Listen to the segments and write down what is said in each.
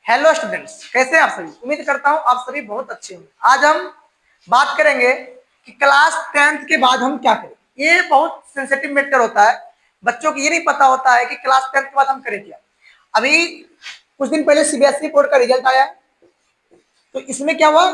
Hello students, कैसे हैं आप सभी। उम्मीद करता हूं आप सभी बहुत अच्छे होंगे। आज हम बात करेंगे कि क्लास 10th के बाद हम क्या करें। ये बहुत सेंसिटिव मैटर होता है। बच्चों को ये नहीं पता होता है कि क्लास 10th के बाद हम करें क्या। अभी कुछ दिन पहले सीबीएसई बोर्ड का रिजल्ट आया, तो इसमें क्या हुआ,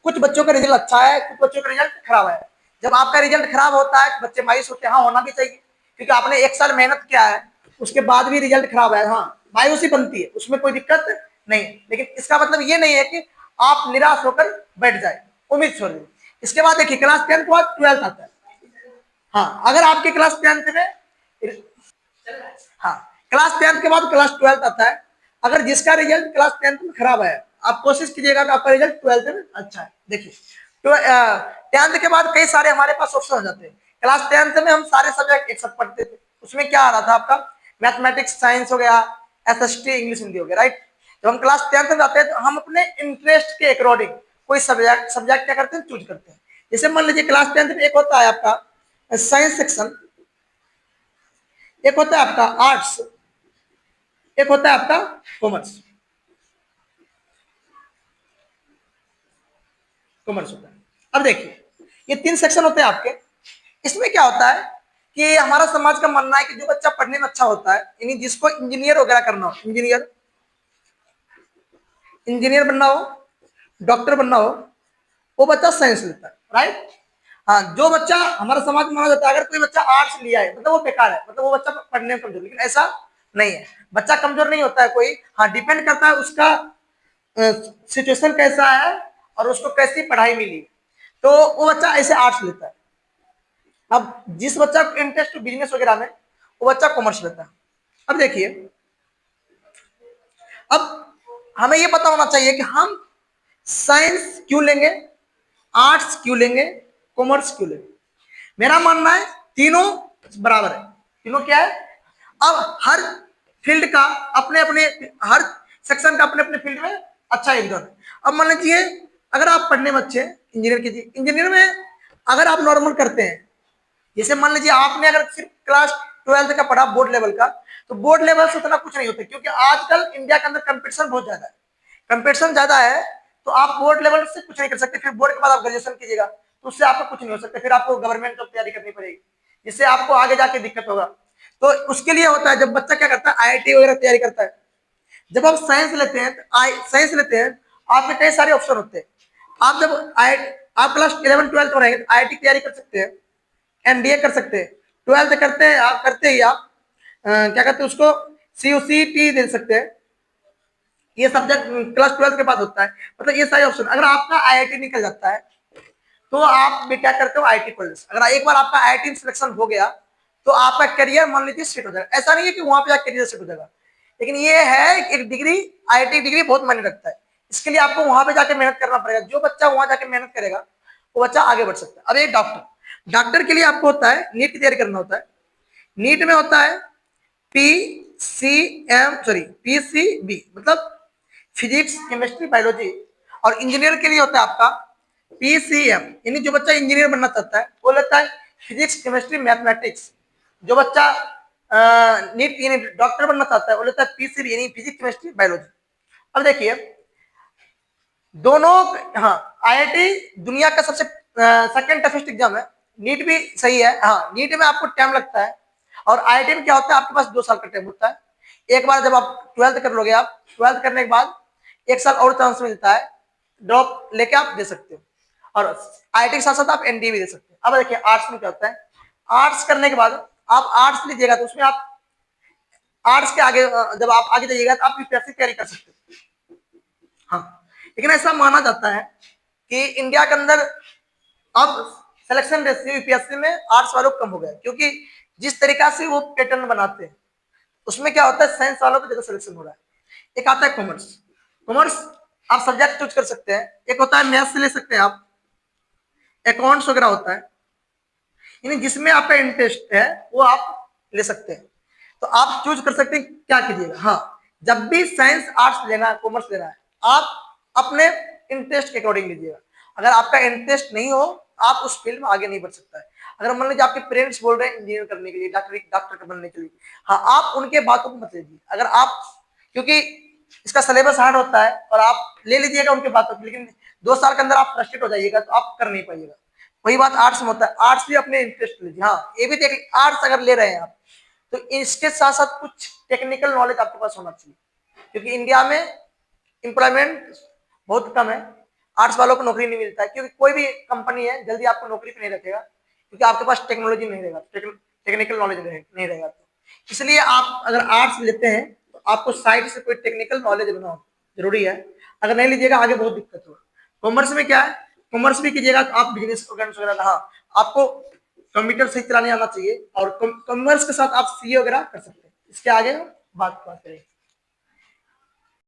कुछ बच्चों का रिजल्ट अच्छा है, कुछ बच्चों का रिजल्ट खराब है। जब आपका रिजल्ट खराब होता है तो बच्चे मायूस होते हैं। हाँ, होना भी चाहिए, क्योंकि आपने एक साल मेहनत किया है, उसके बाद भी रिजल्ट खराब है। हाँ, मायूसी बनती है, उसमें कोई दिक्कत नहीं। लेकिन इसका मतलब ये नहीं है कि आप निराश होकर बैठ जाए, उम्मीद छोड़ दें। इसके बाद देखिए, क्लास 10 के बाद 12th आता है। हाँ, अगर आपके क्लास 10th में, हाँ, क्लास 10th के बाद क्लास 12th आता है। अगर जिसका रिजल्ट क्लास 10th में खराब है, आप कोशिश कीजिएगा कि आपका रिजल्ट 12th में अच्छा है। देखिए, तो 10th के बाद कई सारे हमारे पास ऑप्शन हो जाते हैं। क्लास 10th में हम सारे सब्जेक्ट एक साथ पढ़ते थे। उसमें क्या आ रहा था आपका, मैथमेटिक्स, साइंस हो गया, एसएसटी, इंग्लिश, हिंदी हो गया, राइट। जब हम क्लास 10th में जाते हैं तो हम अपने इंटरेस्ट के अकॉर्डिंग कोई सब्जेक्ट क्या करते हैं, चूज करते हैं। जैसे मान लीजिए क्लास 10th में एक होता है आपका साइंस सेक्शन, एक होता है आपका आर्ट्स, एक होता है आपका कॉमर्स। कॉमर्स होता है। अब देखिए, ये 3 सेक्शन होते हैं आपके। इसमें क्या होता है कि हमारा समाज का मानना है कि जो बच्चा पढ़ने में अच्छा होता है, यानी जिसको इंजीनियर वगैरह करना हो, इंजीनियर इंजीनियर बनना हो, डॉक्टर बनना हो, वो बच्चा साइंस लेता है, राइट। हाँ, जो बच्चा हमारा समाज में माना जाता है, अगर कोई बच्चा आर्ट्स लिया है मतलब वो बेकार है, मतलब वो बच्चा पढ़ने में कमजोर। लेकिन ऐसा नहीं है, बच्चा कमजोर नहीं होता है कोई। हाँ, डिपेंड करता है उसका सिचुएशन कैसा है और उसको कैसी पढ़ाई मिली, तो वो बच्चा ऐसे आर्ट्स लेता है। अब जिस बच्चा को इंटरेस्ट बिजनेस वगैरह में, वो बच्चा कॉमर्स लेता है। अब देखिए, अब हमें ये पता होना चाहिए कि हम साइंस क्यों लेंगे, आर्ट्स क्यों लेंगे, कॉमर्स क्यों लेंगे। मेरा मानना है तीनों बराबर है। तीनों क्या है, अब हर फील्ड का अपने अपने, हर सेक्शन का अपने अपने फील्ड में अच्छा योगदान है। अब मान लीजिए, अगर आप पढ़ने में अच्छे, इंजीनियर कीजिए। इंजीनियर में अगर आप नॉर्मल करते हैं, जैसे मान लीजिए आपने अगर सिर्फ क्लास 12th का पढ़ा बोर्ड लेवल का, तो बोर्ड लेवल से उतना कुछ नहीं होता, क्योंकि आजकल इंडिया के अंदर कंपटीशन बहुत ज्यादा है। कंपटीशन ज्यादा है, तो आप बोर्ड लेवल से कुछ नहीं कर सकते। फिर बोर्ड के बाद आप ग्रेजुएशन कीजिएगा, तो उससे आपको कुछ नहीं हो सकता। फिर आपको गवर्नमेंट जॉब तैयारी करनी पड़ेगी, जिससे आपको आगे जाके दिक्कत होगा। तो उसके लिए होता है, जब बच्चा क्या करता है, आईआईटी वगैरह तैयारी करता है। जब आप साइंस लेते हैं, साइंस लेते हैं, आपके कई सारे ऑप्शन होते हैं। आप जब आप क्लास 11 12 में रहेंगे, आईआईटी तैयारी कर सकते हैं, एमबीए कर सकते हैं। 12th करते हैं आप, करते ही आप क्या कहते हैं उसको, सीयूसीटी दे सकते हैं। ये सब्जेक्ट क्लास 12th के बाद होता है। मतलब ये सारे ऑप्शन, अगर आपका आईआईटी निकल जाता है, तो आप भी क्या करते हो, आईआईटी कॉलेज। अगर एक बार आपका आईआईटी सिलेक्शन हो गया, तो आपका करियर मान लीजिए सेट हो जाएगा। ऐसा नहीं है कि वहां पे जाकर करियर सेट हो जाएगा, लेकिन ये है एक डिग्री, आईआईटी डिग्री बहुत मायने रखता है। इसके लिए आपको वहां पे जाकर मेहनत करना पड़ेगा। जो बच्चा वहां जाकर मेहनत करेगा, वो बच्चा आगे बढ़ सकता है। अब एक डॉक्टर, डॉक्टर के लिए आपको होता है नीट की तैयारी करना होता है। नीट में होता है पीसीबी, मतलब फिजिक्स, केमिस्ट्री, बायोलॉजी। और इंजीनियर के लिए होता है आपका पीसीएम, यानी जो बच्चा इंजीनियर बनना चाहता है वो लेता है फिजिक्स, केमिस्ट्री, मैथमेटिक्स। जो बच्चा नीट यानी डॉक्टर बनना चाहता है वो लेता है पीसीबी, यानी फिजिक्स, केमिस्ट्री, बायोलॉजी। अब देखिए दोनों, हाँ, आईआईटी दुनिया का सबसे सेकंड टफेस्ट एग्जाम है। नीट भी सही है, हाँ, नीट में आपको टाइम लगता है, और आईआईटी में क्या होता है, आपके पास 2 साल का टाइम होता है। एक बार जब आप 12th कर लोगे, आप 12th करने के बाद 1 साल और चांस मिलता है, ड्रॉप लेके आप दे सकते हो। और आईआईटी के साथ साथ आप एनडीए भी दे सकते हो। अब देखिए आर्ट्स में क्या होता है, आर्ट्स करने के बाद आप आर्ट्स लीजिएगा, तो उसमें आप आर्ट्स के आगे जब आप आगे जाइएगा तो आप यूपीएससी तैयारी कर सकते हो। हाँ, लेकिन ऐसा माना जाता है कि इंडिया के अंदर अब सिलेक्शन रेशियो यूपीएससी में आर्ट्स वालों को कम हो गया, क्योंकि जिस तरीका से वो पैटर्न बनाते हैं, उसमें क्या होता है, साइंस वालों को ज्यादा सिलेक्शन हो रहा है। एक आता है कॉमर्स। कॉमर्स आप सब्जेक्ट चूज कर सकते हैं। एक होता है मैथ्स से ले सकते हैं आप, अकाउंट्स वगैरह होता है, यानी जिसमें आपका इंटरेस्ट है वो आप ले सकते हैं। तो आप चूज कर सकते हैं क्या कीजिएगा। हाँ, जब भी साइंस आर्ट्स लेना है, कॉमर्स लेना है, आप अपने इंटरेस्ट के अकॉर्डिंग लीजिएगा। अगर आपका इंटरेस्ट नहीं हो, आप उस फील्ड में आगे नहीं बढ़ सकता है। अगर मान लीजिए आपके पेरेंट्स बोल रहे हैं इंजीनियर करने के लिए, डॉक्टर बनने के लिए, हाँ, आप उनके बातों को मत लीजिए। अगर आप, क्योंकि इसका सिलेबस हार्ड होता है और आप ले लीजिएगा उनके बातों की, लेकिन 2 साल के अंदर आप फ्रस्ट्रेट हो जाइएगा तो आप कर नहीं पाइएगा। वही बात आर्ट्स में होता है, आर्ट्स भी अपने इंटरेस्ट लीजिए। हाँ ये भी देख, आर्ट्स अगर ले रहे हैं आप तो इसके साथ साथ कुछ टेक्निकल नॉलेज आपके पास होना चाहिए, क्योंकि इंडिया में एम्प्लॉयमेंट बहुत कम है, आर्ट्स वालों को नौकरी नहीं मिलता है, क्योंकि कोई भी कंपनी है जल्दी आपको नौकरी पे नहीं रखेगा, क्योंकि आपके पास टेक्नोलॉजी नहीं रहेगा, टेक्निकल नॉलेज नहीं रहेगा। तो इसलिए आप अगर आर्ट्स लेते हैं तो आपको साइड से कोई टेक्निकल नॉलेज लेना जरूरी है, अगर नहीं लीजिएगा आगे बहुत दिक्कत होगा। कॉमर्स में क्या है, कॉमर्स भी कीजिएगा तो आप बिजनेस वगैरह, हाँ आपको कंप्यूटर सही चलाने आना चाहिए, और कॉमर्स के साथ आप सीए वगैरह कर सकते हैं। इसके आगे बात करें।